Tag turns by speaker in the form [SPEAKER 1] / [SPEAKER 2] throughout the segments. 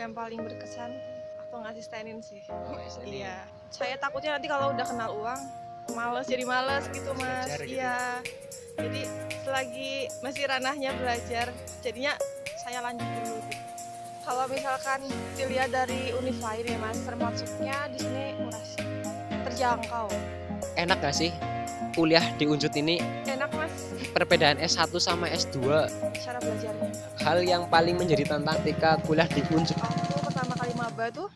[SPEAKER 1] yang paling berkesan aku ngasistenin sih.
[SPEAKER 2] Asistenin.
[SPEAKER 1] Iya. Saya takutnya nanti kalau udah kenal uang jadi males gitu mas.
[SPEAKER 2] Belajar gitu.
[SPEAKER 1] Iya. Jadi selagi masih ranahnya belajar, jadinya saya lanjut dulu. Gitu. Kalau misalkan dilihat dari univ lain ya mas, termasuknya di sini murah sih, terjangkau.
[SPEAKER 2] Enak gak sih kuliah di Unjut ini?
[SPEAKER 1] Enak mas.
[SPEAKER 2] Perbedaan S1 sama S2,
[SPEAKER 1] Cara belajarnya.
[SPEAKER 2] hal yang paling menjadi tantangan ketika kuliah di Unjut.
[SPEAKER 1] Aku pertama kali maba tuh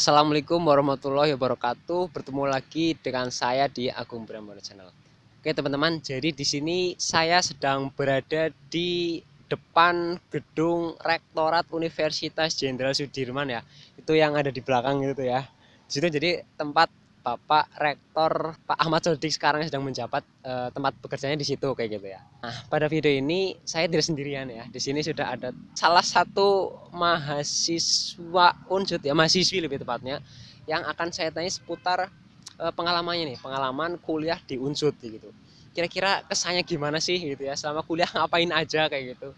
[SPEAKER 2] Assalamualaikum warahmatullahi wabarakatuh. Bertemu lagi dengan saya di Agung Brahmana Channel. Oke teman-teman, jadi di sini saya sedang berada di depan gedung Rektorat Universitas Jenderal Sudirman ya. Itu yang ada di belakang gitu ya. Di situ jadi tempat Bapak Rektor Pak Ahmad Sodik sekarang sedang menjabat, tempat bekerjanya di situ kayak gitu ya. Nah, pada video ini saya tidak sendirian ya. Di sini sudah ada salah satu mahasiswa Unjut ya, mahasiswi lebih tepatnya, yang akan saya tanya seputar pengalamannya nih, pengalaman kuliah di Unjut gitu. Kira-kira kesannya gimana sih gitu ya, selama kuliah ngapain aja kayak gitu.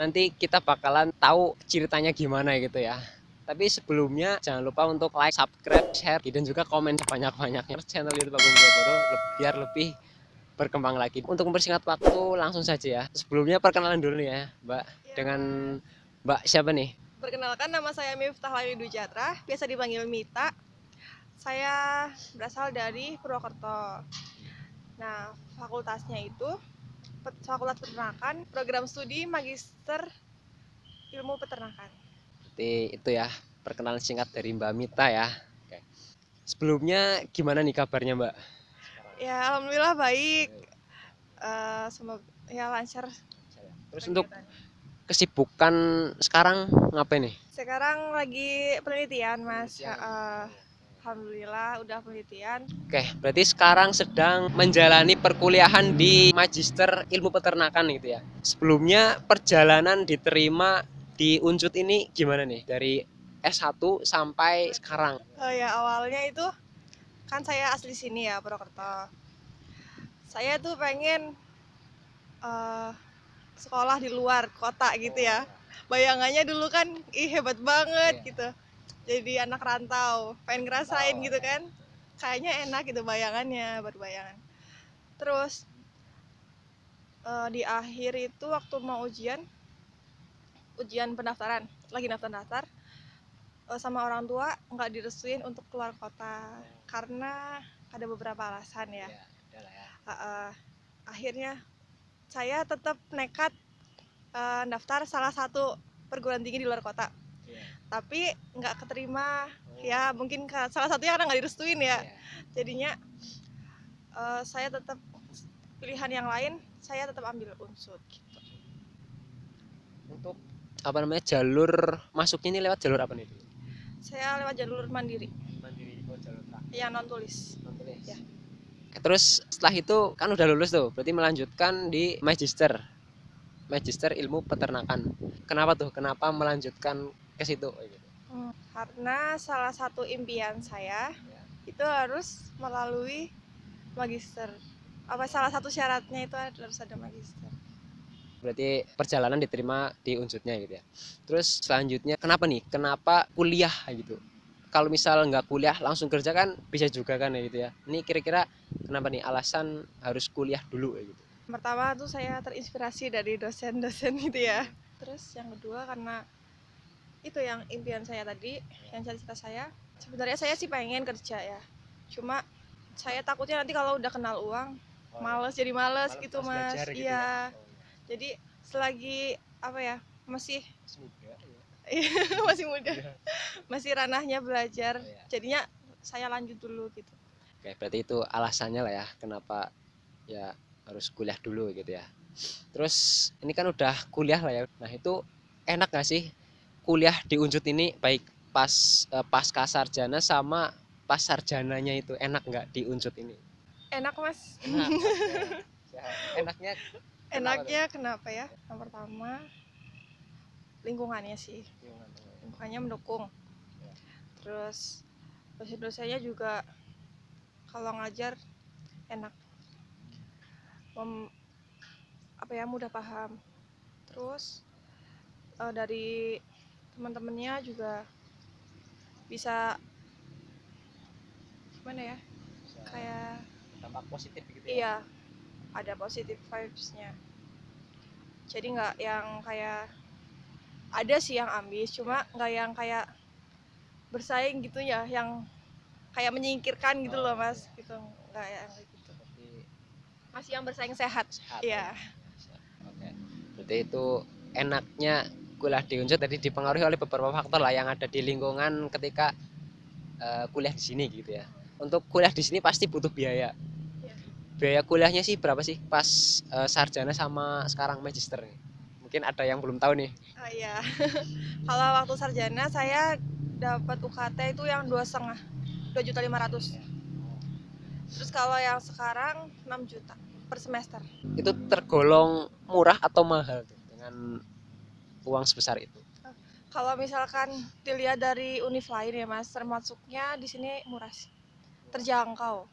[SPEAKER 2] Nanti kita bakalan tahu ceritanya gimana gitu ya. Tapi sebelumnya jangan lupa untuk like, subscribe, share, dan juga komen sebanyak-banyaknya channel YouTube Agung Brahmana biar lebih berkembang lagi. Untuk mempersingkat waktu langsung saja ya. Sebelumnya perkenalan dulu nih ya, Mbak.
[SPEAKER 1] ya,
[SPEAKER 2] Dengan Mbak siapa nih?
[SPEAKER 1] perkenalkan, nama saya Miftah Laili Dujatra, biasa dipanggil Mita. Saya berasal dari Purwokerto. Nah, fakultasnya itu Fakultas Peternakan, program studi Magister Ilmu Peternakan.
[SPEAKER 2] Berarti itu ya, perkenalan singkat dari Mbak Mita ya. Oke. Sebelumnya gimana nih kabarnya Mbak?
[SPEAKER 1] Ya, alhamdulillah baik. Semoga ya lancar.
[SPEAKER 2] Terus untuk kesibukan sekarang ngapain nih?
[SPEAKER 1] Sekarang lagi penelitian mas. Alhamdulillah udah penelitian.
[SPEAKER 2] Oke, berarti sekarang sedang menjalani perkuliahan di Magister Ilmu Peternakan gitu ya. Sebelumnya perjalanan diterima di Unjut ini gimana nih dari S1 sampai sekarang?
[SPEAKER 1] Ya awalnya itu kan saya asli sini ya, Purwokerto. Saya tuh pengen sekolah di luar kota gitu ya. Bayangannya dulu kan hebat banget gitu. Jadi anak rantau, pengen ngerasain gitu kan. Kayaknya enak gitu bayangannya, berbayangan. Terus di akhir itu waktu mau ujian pendaftaran, lagi daftar sama orang tua nggak direstuin untuk keluar kota karena ada beberapa alasan ya. Akhirnya saya tetap nekat daftar salah satu perguruan tinggi di luar kota. Tapi nggak keterima. Ya mungkin salah satunya karena nggak direstuin ya. Jadinya saya tetap pilihan yang lain, saya tetap ambil Unsut gitu.
[SPEAKER 2] Untuk apa namanya, jalur masuknya ini lewat jalur apa nih?
[SPEAKER 1] Saya lewat jalur mandiri.
[SPEAKER 2] Mandiri, oh jalur
[SPEAKER 1] yang non tulis. Ya.
[SPEAKER 2] Terus setelah itu kan udah lulus tuh, berarti melanjutkan di Magister Ilmu Peternakan. Kenapa tuh? Kenapa melanjutkan ke situ?
[SPEAKER 1] Karena salah satu impian saya itu harus melalui magister. Salah satu syaratnya itu harus ada magister.
[SPEAKER 2] Berarti perjalanan diterima di Unsutnya gitu ya. Terus selanjutnya kenapa nih? Kenapa kuliah gitu? Kalau misal nggak kuliah langsung kerja kan bisa juga kan ya gitu ya. Ini kira-kira kenapa nih alasan harus kuliah dulu gitu?
[SPEAKER 1] Pertama tuh saya terinspirasi dari dosen-dosen gitu ya. Terus yang kedua karena itu yang impian saya tadi, yang cita-cita saya. Sebenarnya saya sih pengen kerja ya. Cuma saya takutnya nanti kalau udah kenal uang, jadi males gitu mas. Gitu iya. Jadi selagi masih muda, masih muda, masih ranahnya belajar, jadinya saya lanjut dulu gitu.
[SPEAKER 2] Oke, berarti itu alasannya lah ya kenapa ya harus kuliah dulu gitu ya. Terus ini kan udah kuliah lah ya. Nah itu enak gak sih kuliah di Unjut ini, baik pasca sarjana sama pas sarjananya itu enak nggak di Unsut ini?
[SPEAKER 1] Enak mas.
[SPEAKER 2] Enak. Oke. Enaknya
[SPEAKER 1] Enaknya kenapa ya? Yang pertama lingkungannya sih, lingkungannya mendukung. Terus dosen-dosennya juga kalau ngajar enak, mudah paham. Terus dari teman-temannya juga bisa gimana ya, kayak
[SPEAKER 2] dampak positif gitu ya?
[SPEAKER 1] iya, ada positive vibes-nya. Jadi nggak yang kayak, ada sih yang ambis, cuma nggak yang kayak bersaing gitu ya, yang kayak menyingkirkan gitu loh mas, gitu nggak yang kayak gitu.
[SPEAKER 2] Seperti
[SPEAKER 1] Masih yang bersaing sehat.
[SPEAKER 2] sehat.
[SPEAKER 1] Iya.
[SPEAKER 2] Oke. Berarti itu enaknya kuliah di Unsut tadi dipengaruhi oleh beberapa faktor lah yang ada di lingkungan ketika kuliah di sini gitu ya. Untuk kuliah di sini pasti butuh biaya.
[SPEAKER 1] Iya.
[SPEAKER 2] Biaya kuliahnya sih berapa sih pas sarjana sama sekarang magister nih? Mungkin ada yang belum tahu nih.
[SPEAKER 1] Oh iya. Kalau waktu sarjana saya dapat UKT itu yang 2,5 juta, 2,5 juta. Terus kalau yang sekarang 6 juta per semester.
[SPEAKER 2] Itu tergolong murah atau mahal tuh dengan uang sebesar itu?
[SPEAKER 1] Kalau misalkan dilihat dari univ lain ya mas, termasuknya di sini murah sih, terjangkau.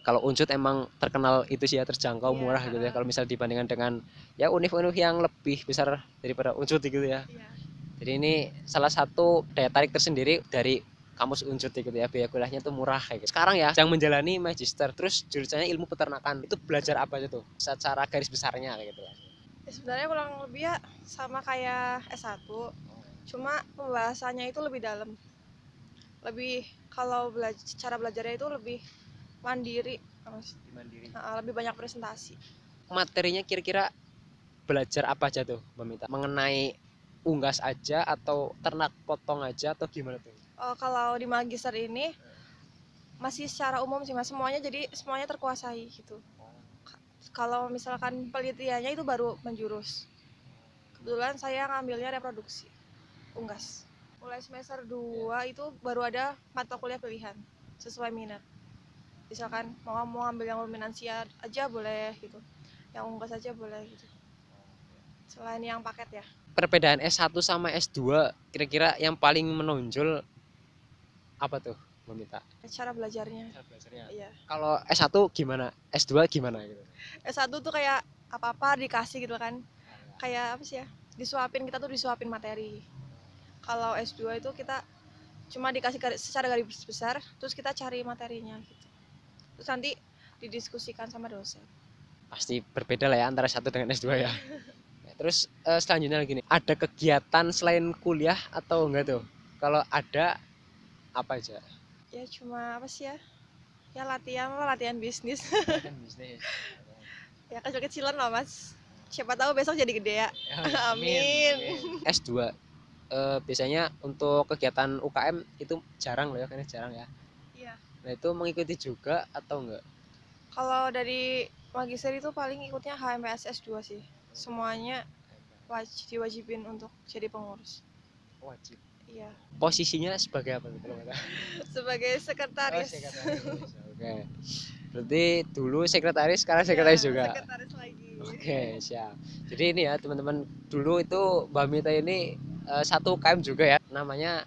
[SPEAKER 2] Kalau Unsut emang terkenal itu sih ya, terjangkau,
[SPEAKER 1] Iya.
[SPEAKER 2] murah gitu ya. Kalau misal dibandingkan dengan ya univ-univ yang lebih besar daripada Unsut gitu ya.
[SPEAKER 1] Iya.
[SPEAKER 2] Jadi ini salah satu daya tarik tersendiri dari kampus Unsut gitu ya, biaya kuliahnya tuh murah kayak gitu. Sekarang ya yang menjalani magister terus jurusannya ilmu peternakan, itu belajar apa aja tuh secara garis besarnya kayak gitu ya?
[SPEAKER 1] Ya, sebenarnya kurang lebih ya sama kayak S1, cuma pembahasannya itu lebih dalam. Lebih kalau cara belajarnya itu lebih mandiri, Mas.
[SPEAKER 2] Mandiri.
[SPEAKER 1] Lebih banyak presentasi.
[SPEAKER 2] Materinya kira-kira belajar apa aja tuh Mbak Mita? Mengenai unggas aja atau ternak potong aja atau gimana tuh?
[SPEAKER 1] Kalau di magister ini masih secara umum sih mas, jadi semuanya terkuasai gitu. Kalau misalkan penelitiannya itu baru menjurus. Kebetulan saya ngambilnya reproduksi unggas. Mulai semester 2 itu baru ada mata kuliah pilihan sesuai minat. Misalkan mau ngambil yang luminansia aja boleh gitu, yang unggas aja boleh gitu. Selain yang paket ya.
[SPEAKER 2] Perbedaan S1 sama S2 kira-kira yang paling menonjol apa tuh Mbak Mita?
[SPEAKER 1] Cara belajarnya.
[SPEAKER 2] Cara belajarnya.
[SPEAKER 1] Iya.
[SPEAKER 2] Kalau S1 gimana? S2 gimana gitu?
[SPEAKER 1] S1 tuh kayak apa-apa dikasih gitu kan. Kayak apa sih ya? Kita tuh disuapin materi. Kalau S2 itu kita cuma dikasih secara garis besar, terus kita cari materinya gitu. Terus nanti didiskusikan sama dosen.
[SPEAKER 2] Pasti berbeda lah ya antara S1 dengan S2 ya. Terus selanjutnya lagi nih, ada kegiatan selain kuliah atau enggak tuh? Kalau ada apa aja?
[SPEAKER 1] Ya cuma apa sih ya? Ya latihan bisnis.
[SPEAKER 2] Bisnis.
[SPEAKER 1] Ya kecil-kecilan lah mas. Siapa tahu besok jadi gede ya. Amin.
[SPEAKER 2] S2 biasanya untuk kegiatan UKM itu jarang loh ya, karena jarang ya.
[SPEAKER 1] Iya.
[SPEAKER 2] Nah itu mengikuti juga atau enggak?
[SPEAKER 1] Kalau dari magister itu paling ikutnya HMPS S2 sih. Semuanya diwajibin untuk jadi pengurus.
[SPEAKER 2] Wajib.
[SPEAKER 1] Iya.
[SPEAKER 2] Posisinya sebagai apa gitu?
[SPEAKER 1] Sebagai sekretaris.
[SPEAKER 2] Oke. Berarti dulu sekretaris, sekarang sekretaris juga.
[SPEAKER 1] Sekretaris lagi.
[SPEAKER 2] Oke, siap. Jadi ini ya teman-teman, dulu itu Mbak Mita ini satu UKM juga ya, namanya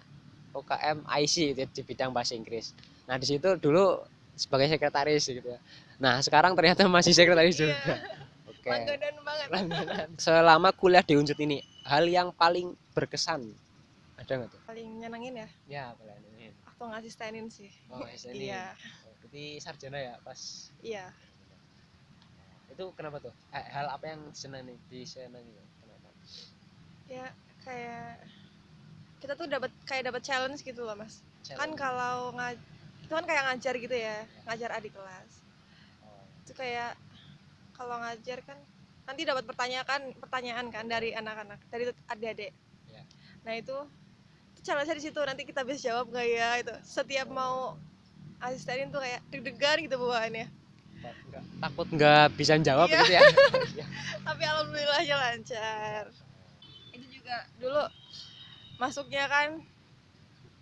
[SPEAKER 2] UKM IC gitu, di bidang bahasa Inggris. Nah di situ dulu sebagai sekretaris gitu ya. Nah sekarang ternyata masih sekretaris juga. Oke.
[SPEAKER 1] Langganan banget.
[SPEAKER 2] Selama kuliah di Unsut ini, hal yang paling berkesan ada nggak tuh?
[SPEAKER 1] Paling nyenengin ya?
[SPEAKER 2] Ya paling nyenengin.
[SPEAKER 1] Waktu ngasistenin sih.
[SPEAKER 2] Oh ini.
[SPEAKER 1] Iya.
[SPEAKER 2] Berarti sarjana ya pas.
[SPEAKER 1] Iya.
[SPEAKER 2] Itu kenapa tuh? Hal apa yang senang di sana nih? Kenapa?
[SPEAKER 1] Ya kayak kita tuh dapat challenge gitu loh mas. Kan kalau itu kan kayak ngajar gitu ya, ngajar adik kelas. Itu kayak kalau ngajar kan nanti dapat pertanyaan kan dari anak-anak, dari adik-adik. Nah itu challenge di situ, nanti kita bisa jawab nggak ya itu. Setiap mau asistenin tuh kayak deg-degan gitu bawaannya.
[SPEAKER 2] Takut nggak bisa jawab gitu ya.
[SPEAKER 1] Tapi alhamdulillahnya lancar. Itu juga dulu masuknya kan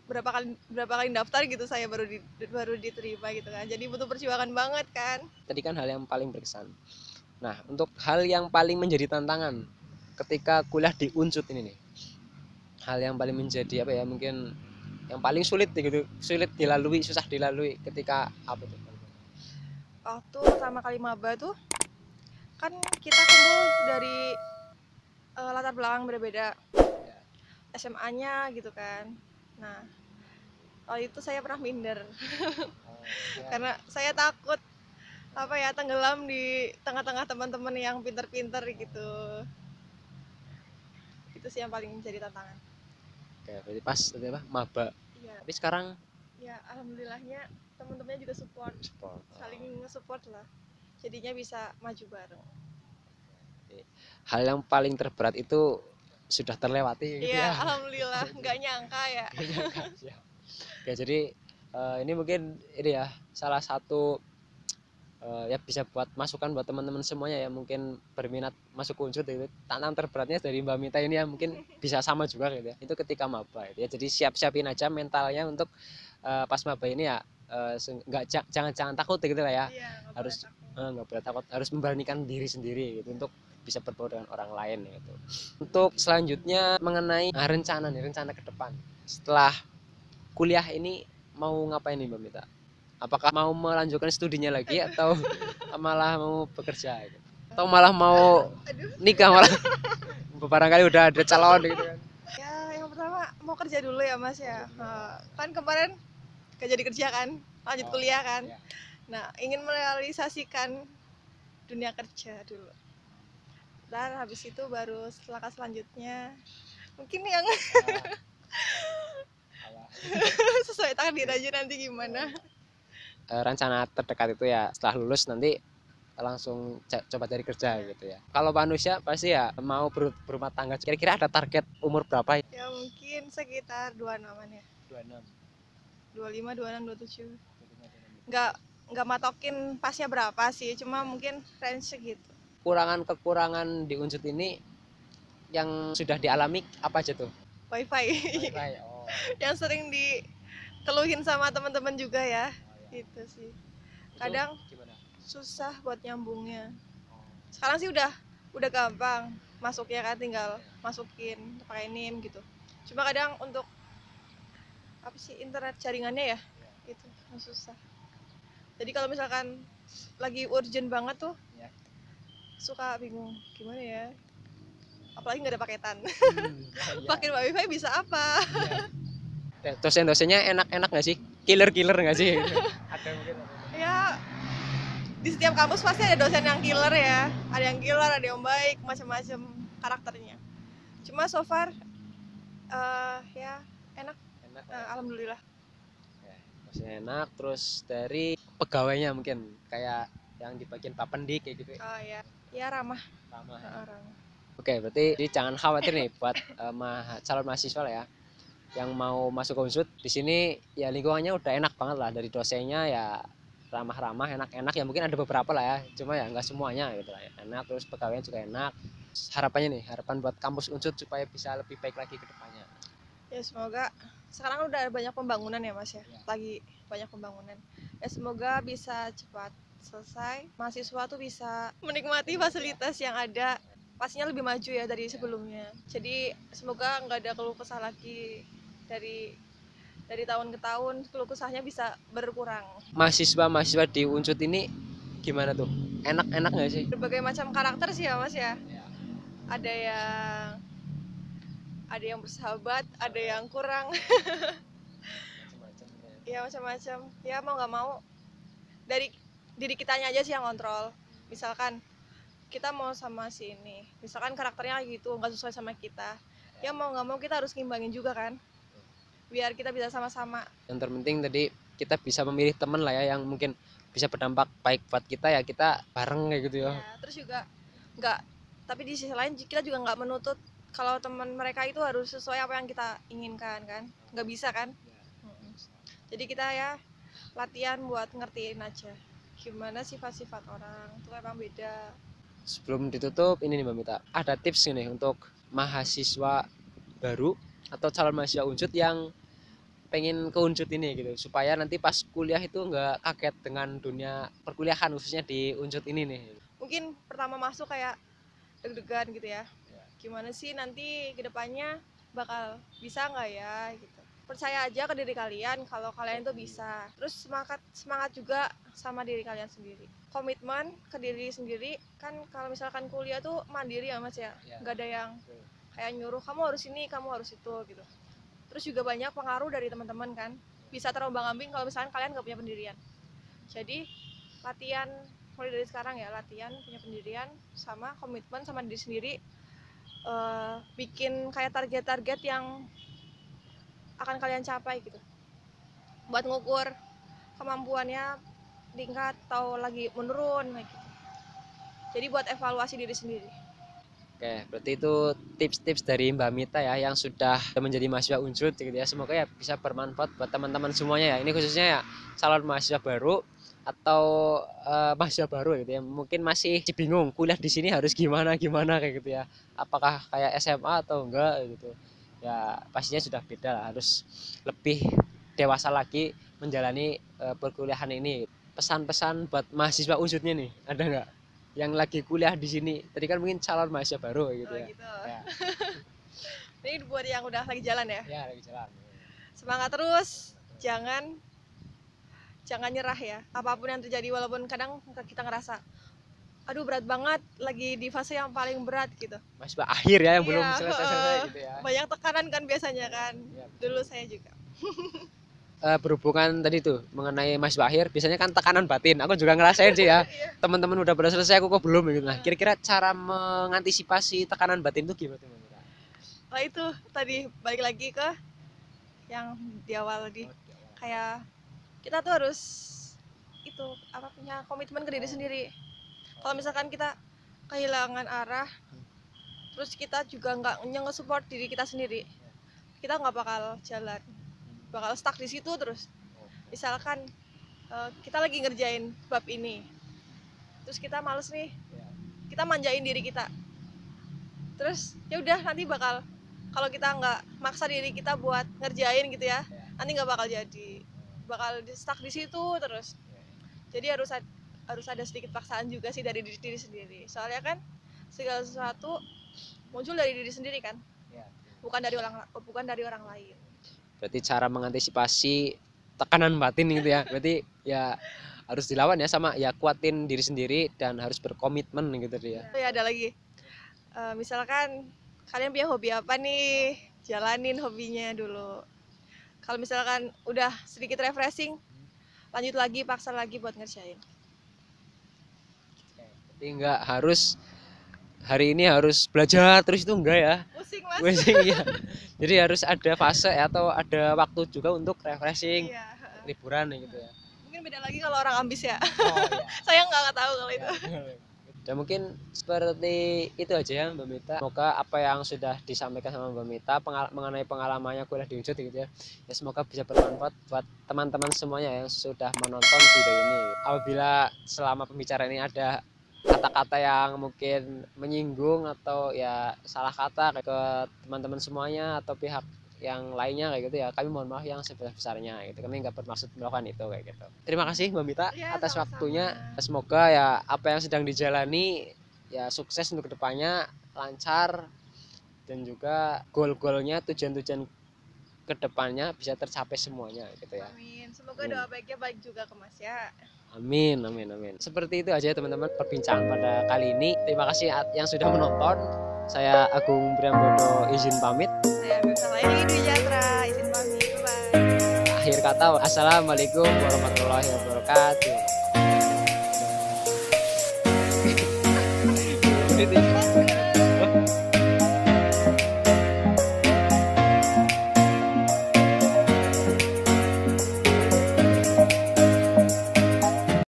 [SPEAKER 1] berapa kali daftar gitu saya baru diterima gitu kan. Jadi butuh perjuangan banget kan.
[SPEAKER 2] Tadi kan hal yang paling berkesan. Nah, untuk hal yang paling menjadi tantangan ketika kuliah di Unsut ini nih, hal yang paling menjadi apa ya, mungkin yang paling sulit gitu, sulit dilalui, susah dilalui ketika apa tuh?
[SPEAKER 1] Waktu pertama kali maba tuh kan kita kumpul dari latar belakang berbeda, SMA-nya gitu kan. Nah, waktu itu saya pernah minder karena saya takut apa ya, tenggelam di tengah-tengah teman-teman yang pinter-pinter gitu. Itu sih yang paling jadi tantangan.
[SPEAKER 2] Oke, berarti pas tadi apa? Maba.
[SPEAKER 1] Iya,
[SPEAKER 2] Tapi sekarang
[SPEAKER 1] ya alhamdulillahnya teman-temannya juga support,
[SPEAKER 2] support.
[SPEAKER 1] saling nge-support lah. Jadinya bisa maju bareng.
[SPEAKER 2] Hal yang paling terberat itu sudah terlewati gitu
[SPEAKER 1] Iya,
[SPEAKER 2] ya.
[SPEAKER 1] alhamdulillah, nggak nyangka ya.
[SPEAKER 2] Oke, jadi ini mungkin ini ya salah satu ya bisa buat masukan buat teman-teman semuanya ya, mungkin berminat masuk Unsut gitu. Tantangan terberatnya dari Mbak Mita ini ya mungkin bisa sama juga gitu ya. Itu ketika maba gitu ya. Jadi siap-siapin aja mentalnya untuk pas maba ini ya, nggak jangan takut gitu lah ya.
[SPEAKER 1] Iya,
[SPEAKER 2] Harus nggak boleh takut, harus memberanikan diri sendiri gitu untuk bisa berbaur dengan orang lain gitu. Untuk selanjutnya mengenai rencana ke depan setelah kuliah ini, mau ngapain nih Mbak Mita? Apakah mau melanjutkan studinya lagi atau malah mau bekerja gitu? Atau malah mau nikah malah? Barangkali udah ada calon gitu kan.
[SPEAKER 1] Ya, yang pertama mau kerja dulu ya Mas ya. Kan kemarin gak jadi kerja kan, lanjut kuliah kan.
[SPEAKER 2] Iya.
[SPEAKER 1] Nah, ingin merealisasikan dunia kerja dulu. Dan habis itu baru langkah selanjutnya mungkin yang sesuai takdir aja nanti gimana.
[SPEAKER 2] Rencana terdekat itu ya setelah lulus nanti langsung coba cari kerja gitu ya. Kalau manusia pasti ya mau berumah tangga. Kira-kira ada target umur berapa?
[SPEAKER 1] Ya mungkin sekitar 26-an ya.
[SPEAKER 2] 26.
[SPEAKER 1] 25, 26, 27. Nggak nggak matokin pasnya berapa sih, cuma mungkin range segitu.
[SPEAKER 2] Kekurangan di Unsut ini yang sudah dialami apa aja tuh?
[SPEAKER 1] Wifi.
[SPEAKER 2] Oh.
[SPEAKER 1] Yang sering dikeluhin sama teman-teman juga ya. Itu sih. Kadang
[SPEAKER 2] Gimana?
[SPEAKER 1] susah buat nyambungnya. Sekarang sih udah gampang masuknya kan, tinggal masukin pakai NIM gitu. Cuma kadang untuk apa sih, internet jaringannya ya, itu yang susah. Jadi kalau misalkan lagi urgent banget tuh suka bingung gimana ya, apalagi nggak ada paketan. Pakai wifi bisa apa?
[SPEAKER 2] Dosen-dosennya enak-enak nggak sih? Killer nggak sih? Ada mungkin.
[SPEAKER 1] Ya, di setiap kampus pasti ada dosen yang killer ya, ada yang killer, ada yang baik, macam-macam karakternya. Cuma so far ya enak, alhamdulillah.
[SPEAKER 2] Dosen enak, terus dari pegawainya mungkin kayak yang di bagian Bapendik kayak gitu.
[SPEAKER 1] Oh ya ramah.
[SPEAKER 2] Ramah.
[SPEAKER 1] Ramah.
[SPEAKER 2] Oke, berarti jadi jangan khawatir nih buat calon mahasiswa lah ya yang mau masuk ke Unsut. Di sini ya lingkungannya udah enak banget lah, dari dosennya ya ramah-ramah, enak-enak ya, mungkin ada beberapa lah ya, cuma ya nggak semuanya gitu lah ya. Enak, terus pegawainya juga enak. Harapannya nih, harapan buat kampus Unsut supaya bisa lebih baik lagi ke depannya.
[SPEAKER 1] Ya semoga, sekarang udah banyak pembangunan ya Mas ya, lagi banyak pembangunan. Ya semoga bisa cepat selesai, mahasiswa tuh bisa menikmati fasilitas yang ada, pastinya lebih maju ya dari sebelumnya. Jadi semoga nggak ada keluh kesah lagi, dari tahun ke tahun keluh kesahnya bisa berkurang.
[SPEAKER 2] Mahasiswa di Unsut ini gimana tuh? Enak nggak sih?
[SPEAKER 1] Berbagai macam karakter sih ya Mas ya. Ada yang bersahabat, ada yang kurang. Ya macam-macam. Ya mau nggak mau dari diri kitanya aja sih yang kontrol. Misalkan kita mau sama si ini, misalkan karakternya kayak gitu nggak sesuai sama kita, ya mau nggak mau kita harus ngimbangin juga kan, biar kita bisa sama-sama.
[SPEAKER 2] Yang terpenting tadi kita bisa memilih teman lah ya yang mungkin bisa berdampak baik buat kita, ya kita bareng kayak gitu ya.
[SPEAKER 1] Terus juga nggak, tapi di sisi lain kita juga nggak menuntut kalau teman mereka itu harus sesuai apa yang kita inginkan kan, nggak bisa kan. Jadi kita ya latihan buat ngertiin aja gimana sifat-sifat orang itu emang beda.
[SPEAKER 2] Sebelum ditutup ini nih Mbak Mita, ada tips nih untuk mahasiswa baru atau calon mahasiswa Unsut yang pengen ke Unsut ini gitu, supaya nanti pas kuliah itu nggak kaget dengan dunia perkuliahan khususnya di Unsut ini nih.
[SPEAKER 1] Mungkin pertama masuk kayak deg-degan gitu ya. Gimana sih nanti kedepannya bakal bisa nggak ya gitu. Percaya aja ke diri kalian kalau kalian tuh bisa. Terus semangat juga sama diri kalian sendiri. Komitmen ke diri sendiri kan, kalau misalkan kuliah tuh mandiri ya Mas ya. Nggak ada yang kayak nyuruh kamu harus ini, kamu harus itu gitu. Terus juga banyak pengaruh dari teman-teman kan. Bisa terombang-ambing kalau misalkan kalian nggak punya pendirian. Jadi latihan mulai dari sekarang ya, latihan punya pendirian sama komitmen sama diri sendiri. Bikin kayak target-target yang akan kalian capai gitu, buat ngukur kemampuannya meningkat atau lagi menurun kayak gitu. Jadi buat evaluasi diri sendiri.
[SPEAKER 2] Oke, berarti itu tips-tips dari Mbak Mita ya yang sudah menjadi mahasiswa Unsut gitu ya. Semoga ya bisa bermanfaat buat teman-teman semuanya ya. Ini khususnya ya calon mahasiswa baru atau mahasiswa baru gitu ya. Mungkin masih bingung kuliah di sini harus gimana kayak gitu ya. Apakah kayak SMA atau enggak gitu. Ya pastinya sudah beda lah, harus lebih dewasa lagi menjalani perkuliahan ini. Pesan-pesan buat mahasiswa Unsutnya nih, ada nggak? Yang lagi kuliah di sini, tadi kan mungkin calon mahasiswa baru gitu ya.
[SPEAKER 1] Gitu.
[SPEAKER 2] Ya.
[SPEAKER 1] Ini buat yang udah lagi jalan ya.
[SPEAKER 2] Ya, lagi jalan.
[SPEAKER 1] Semangat terus, jangan nyerah ya. Apapun yang terjadi, walaupun kadang kita ngerasa aduh berat banget, lagi di fase yang paling berat gitu.
[SPEAKER 2] Mahasiswa akhir ya yang belum
[SPEAKER 1] Iya,
[SPEAKER 2] selesai gitu ya.
[SPEAKER 1] Banyak tekanan kan biasanya kan.
[SPEAKER 2] Iya.
[SPEAKER 1] Dulu saya juga.
[SPEAKER 2] Berhubungan tadi tuh mengenai mahasiswa akhir, biasanya kan tekanan batin. Aku juga ngerasain sih ya.
[SPEAKER 1] Iya.
[SPEAKER 2] Teman-teman udah pada selesai, aku kok belum gitu. Nah, kira-kira cara mengantisipasi tekanan batin itu gimana tuh, Mbak?
[SPEAKER 1] Nah itu tadi balik lagi ke yang di awal tadi, kayak kita tuh harus itu punya komitmen ke diri sendiri. Kalau misalkan kita kehilangan arah, terus kita juga nggak nge-support diri kita sendiri, kita nggak bakal jalan, bakal stuck di situ terus. Misalkan kita lagi ngerjain bab ini, terus kita males nih, kita manjain diri kita, terus ya udah nanti bakal, kalau kita nggak maksa diri kita buat ngerjain gitu ya, nanti nggak bakal jadi, bakal stuck di situ terus. Jadi harus ada sedikit paksaan juga sih dari diri sendiri, soalnya kan segala sesuatu muncul dari diri sendiri kan, bukan dari orang lain.
[SPEAKER 2] Berarti cara mengantisipasi tekanan batin gitu ya, berarti ya harus dilawan ya, sama ya kuatin diri sendiri dan harus berkomitmen gitu ya.
[SPEAKER 1] Ya ada lagi, misalkan kalian punya hobi apa nih, jalanin hobinya dulu. Kalau misalkan udah sedikit refreshing, lanjut lagi, paksa lagi buat ngerjain.
[SPEAKER 2] Jadi nggak harus hari ini harus belajar terus, itu enggak ya.
[SPEAKER 1] Pusing Mas.
[SPEAKER 2] Pusing ya. Jadi harus ada fase atau ada waktu juga untuk refreshing,
[SPEAKER 1] Iya.
[SPEAKER 2] liburan gitu ya.
[SPEAKER 1] Mungkin beda lagi kalau orang ambis ya.
[SPEAKER 2] Oh iya.
[SPEAKER 1] Saya nggak tahu kalau itu.
[SPEAKER 2] Dan mungkin seperti itu aja ya Mbak Mita. Semoga apa yang sudah disampaikan sama Mbak Mita mengenai pengalamannya kuliah di Unsut gitu ya. Ya semoga bisa bermanfaat buat teman-teman semuanya yang sudah menonton video ini. Apabila selama pembicaraan ini ada kata-kata yang mungkin menyinggung atau ya salah kata ke teman-teman semuanya atau pihak yang lainnya kayak gitu ya, kami mohon maaf yang sebesar-besarnya gitu. Kami nggak bermaksud melakukan itu kayak gitu. Terima kasih Mbak Mita atas waktunya. Semoga ya apa yang sedang dijalani ya sukses untuk kedepannya, lancar, dan juga goal-goalnya, tujuan-tujuan kedepannya bisa tercapai semuanya gitu ya.
[SPEAKER 1] Amin. Semoga doa baiknya baik juga ke Mas ya.
[SPEAKER 2] Amin. Seperti itu aja teman-teman perbincangan pada kali ini. Terima kasih yang sudah menonton. Saya Agung Priambodo izin pamit.
[SPEAKER 1] Saya Bimsa Laini Dwi Jatra izin pamit. Bye.
[SPEAKER 2] Akhir kata, wassalamualaikum warahmatullahi wabarakatuh.